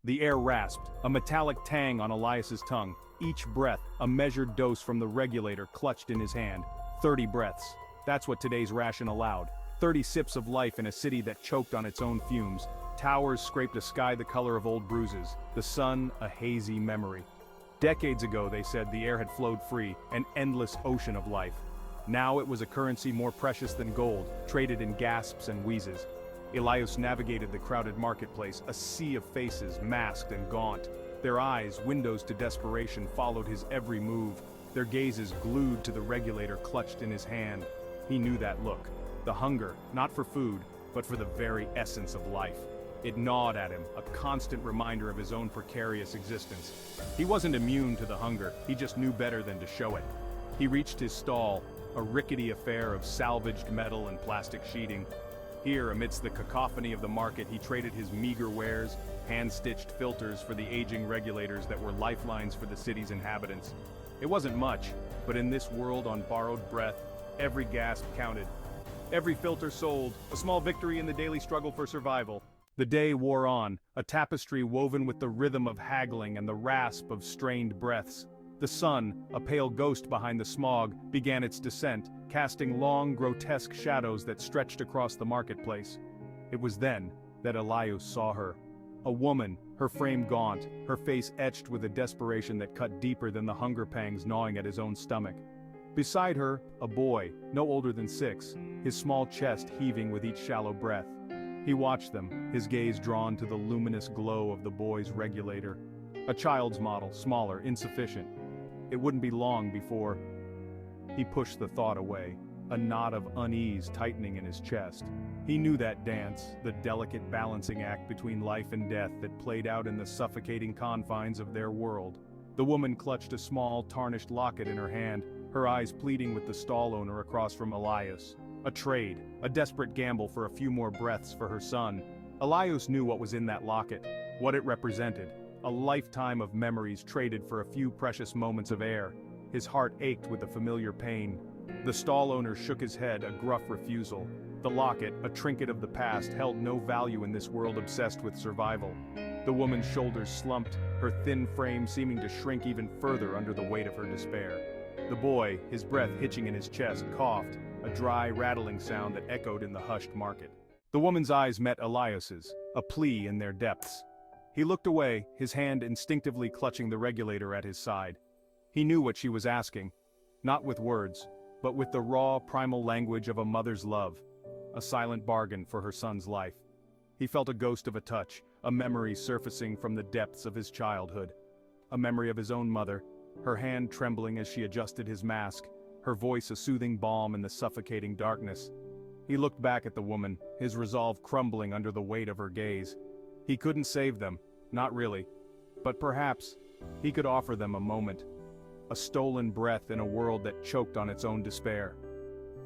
The air rasped, a metallic tang on Elias's tongue. Each breath, a measured dose from the regulator clutched in his hand. 30 breaths. That's what today's ration allowed. 30 sips of life in a city that choked on its own fumes. Towers scraped a sky the color of old bruises. The sun, a hazy memory. Decades ago, they said, the air had flowed free, an endless ocean of life. Now it was a currency more precious than gold, traded in gasps and wheezes. Elias navigated the crowded marketplace, a sea of faces, masked and gaunt. Their eyes, windows to desperation, followed his every move, their gazes glued to the regulator clutched in his hand. He knew that look. The hunger, not for food, but for the very essence of life. It gnawed at him, a constant reminder of his own precarious existence. He wasn't immune to the hunger, he just knew better than to show it. He reached his stall, a rickety affair of salvaged metal and plastic sheeting. Here, amidst the cacophony of the market, he traded his meager wares, hand-stitched filters for the aging regulators that were lifelines for the city's inhabitants. It wasn't much, but in this world on borrowed breath, every gasp counted. Every filter sold, a small victory in the daily struggle for survival. The day wore on, a tapestry woven with the rhythm of haggling and the rasp of strained breaths. The sun, a pale ghost behind the smog, began its descent, casting long, grotesque shadows that stretched across the marketplace. It was then that Elias saw her. A woman, her frame gaunt, her face etched with a desperation that cut deeper than the hunger pangs gnawing at his own stomach. Beside her, a boy, no older than 6, his small chest heaving with each shallow breath. He watched them, his gaze drawn to the luminous glow of the boy's regulator. A child's model, smaller, insufficient. It wouldn't be long before... He pushed the thought away, a knot of unease tightening in his chest. He knew that dance, the delicate balancing act between life and death that played out in the suffocating confines of their world. The woman clutched a small, tarnished locket in her hand, her eyes pleading with the stall owner across from Elias. A trade, a desperate gamble for a few more breaths for her son. Elias knew what was in that locket, what it represented. A lifetime of memories traded for a few precious moments of air. His heart ached with a familiar pain. The stall owner shook his head, a gruff refusal. The locket, a trinket of the past, held no value in this world obsessed with survival. The woman's shoulders slumped, her thin frame seeming to shrink even further under the weight of her despair. The boy, his breath hitching in his chest, coughed, a dry, rattling sound that echoed in the hushed market. The woman's eyes met Elias's, a plea in their depths. He looked away, his hand instinctively clutching the regulator at his side. He knew what she was asking, not with words, but with the raw, primal language of a mother's love, a silent bargain for her son's life. He felt a ghost of a touch, a memory surfacing from the depths of his childhood. A memory of his own mother, her hand trembling as she adjusted his mask, her voice a soothing balm in the suffocating darkness. He looked back at the woman, his resolve crumbling under the weight of her gaze. He couldn't save them, not really. But perhaps, he could offer them a moment. A stolen breath in a world that choked on its own despair.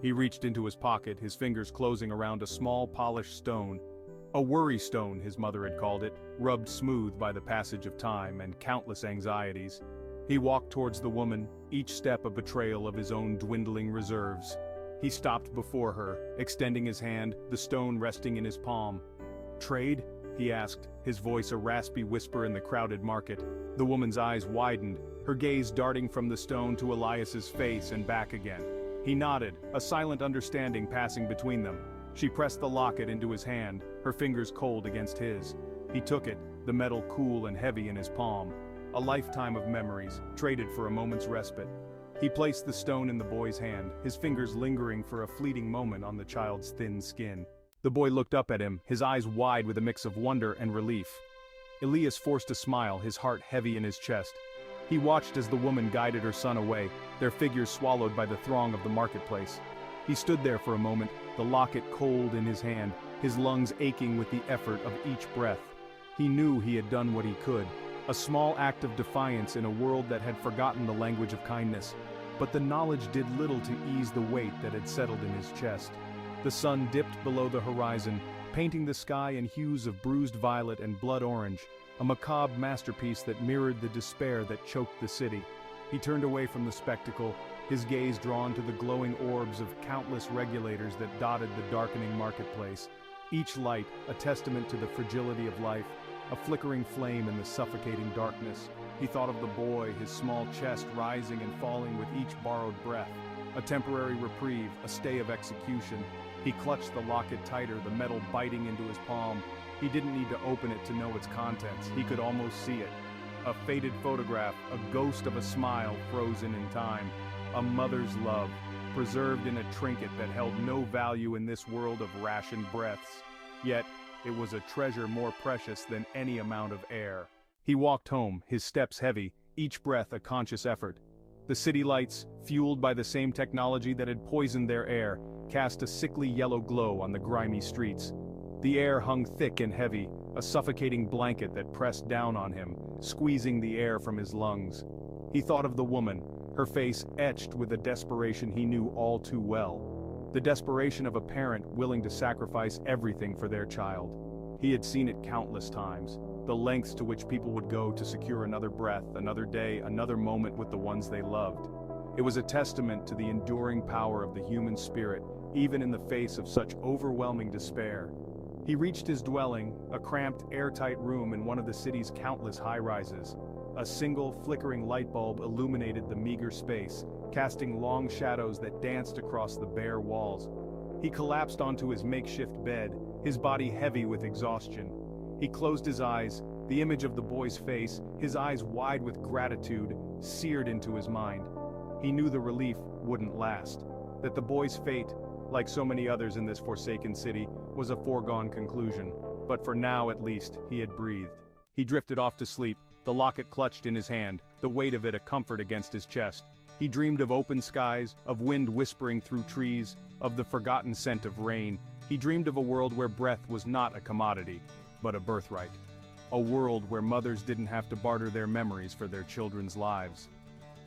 He reached into his pocket, his fingers closing around a small polished stone. A worry stone, his mother had called it, rubbed smooth by the passage of time and countless anxieties. He walked towards the woman, each step a betrayal of his own dwindling reserves. He stopped before her, extending his hand, the stone resting in his palm. "Trade?" he asked, his voice a raspy whisper in the crowded market. The woman's eyes widened, her gaze darting from the stone to Elias's face and back again. He nodded, a silent understanding passing between them. She pressed the locket into his hand, her fingers cold against his. He took it, the metal cool and heavy in his palm. A lifetime of memories, traded for a moment's respite. He placed the stone in the boy's hand, his fingers lingering for a fleeting moment on the child's thin skin. The boy looked up at him, his eyes wide with a mix of wonder and relief. Elias forced a smile, his heart heavy in his chest. He watched as the woman guided her son away, their figures swallowed by the throng of the marketplace. He stood there for a moment, the locket cold in his hand, his lungs aching with the effort of each breath. He knew he had done what he could, a small act of defiance in a world that had forgotten the language of kindness. But the knowledge did little to ease the weight that had settled in his chest. The sun dipped below the horizon, painting the sky in hues of bruised violet and blood orange, a macabre masterpiece that mirrored the despair that choked the city. He turned away from the spectacle, his gaze drawn to the glowing orbs of countless regulators that dotted the darkening marketplace. Each light, a testament to the fragility of life, a flickering flame in the suffocating darkness. He thought of the boy, his small chest rising and falling with each borrowed breath. A temporary reprieve, a stay of execution. He clutched the locket tighter, the metal biting into his palm. He didn't need to open it to know its contents. He could almost see it. A faded photograph, a ghost of a smile frozen in time. A mother's love, preserved in a trinket that held no value in this world of rationed breaths. Yet, it was a treasure more precious than any amount of air. He walked home, his steps heavy, each breath a conscious effort. The city lights, fueled by the same technology that had poisoned their air, cast a sickly yellow glow on the grimy streets. The air hung thick and heavy, a suffocating blanket that pressed down on him, squeezing the air from his lungs. He thought of the woman, her face etched with a desperation he knew all too well. The desperation of a parent willing to sacrifice everything for their child. He had seen it countless times, the lengths to which people would go to secure another breath, another day, another moment with the ones they loved. It was a testament to the enduring power of the human spirit, even in the face of such overwhelming despair. He reached his dwelling, a cramped, airtight room in one of the city's countless high-rises. A single, flickering light bulb illuminated the meager space, casting long shadows that danced across the bare walls. He collapsed onto his makeshift bed, his body heavy with exhaustion. He closed his eyes, the image of the boy's face, his eyes wide with gratitude, seared into his mind. He knew the relief wouldn't last, that the boy's fate, like so many others in this forsaken city, was a foregone conclusion. But for now at least, he had breathed. He drifted off to sleep, the locket clutched in his hand, the weight of it a comfort against his chest. He dreamed of open skies, of wind whispering through trees, of the forgotten scent of rain. He dreamed of a world where breath was not a commodity, but a birthright. A world where mothers didn't have to barter their memories for their children's lives.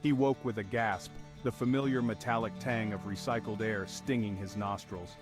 He woke with a gasp, the familiar metallic tang of recycled air stinging his nostrils.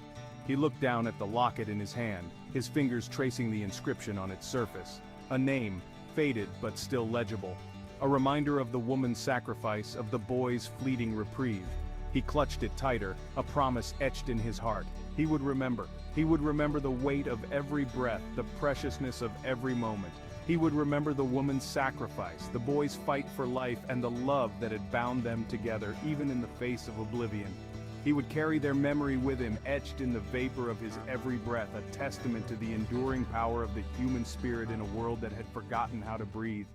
He looked down at the locket in his hand, his fingers tracing the inscription on its surface. A name, faded but still legible. A reminder of the woman's sacrifice, of the boy's fleeting reprieve. He clutched it tighter, a promise etched in his heart. He would remember. He would remember the weight of every breath, the preciousness of every moment. He would remember the woman's sacrifice, the boy's fight for life, and the love that had bound them together, even in the face of oblivion. He would carry their memory with him, etched in the vapor of his every breath, a testament to the enduring power of the human spirit in a world that had forgotten how to breathe.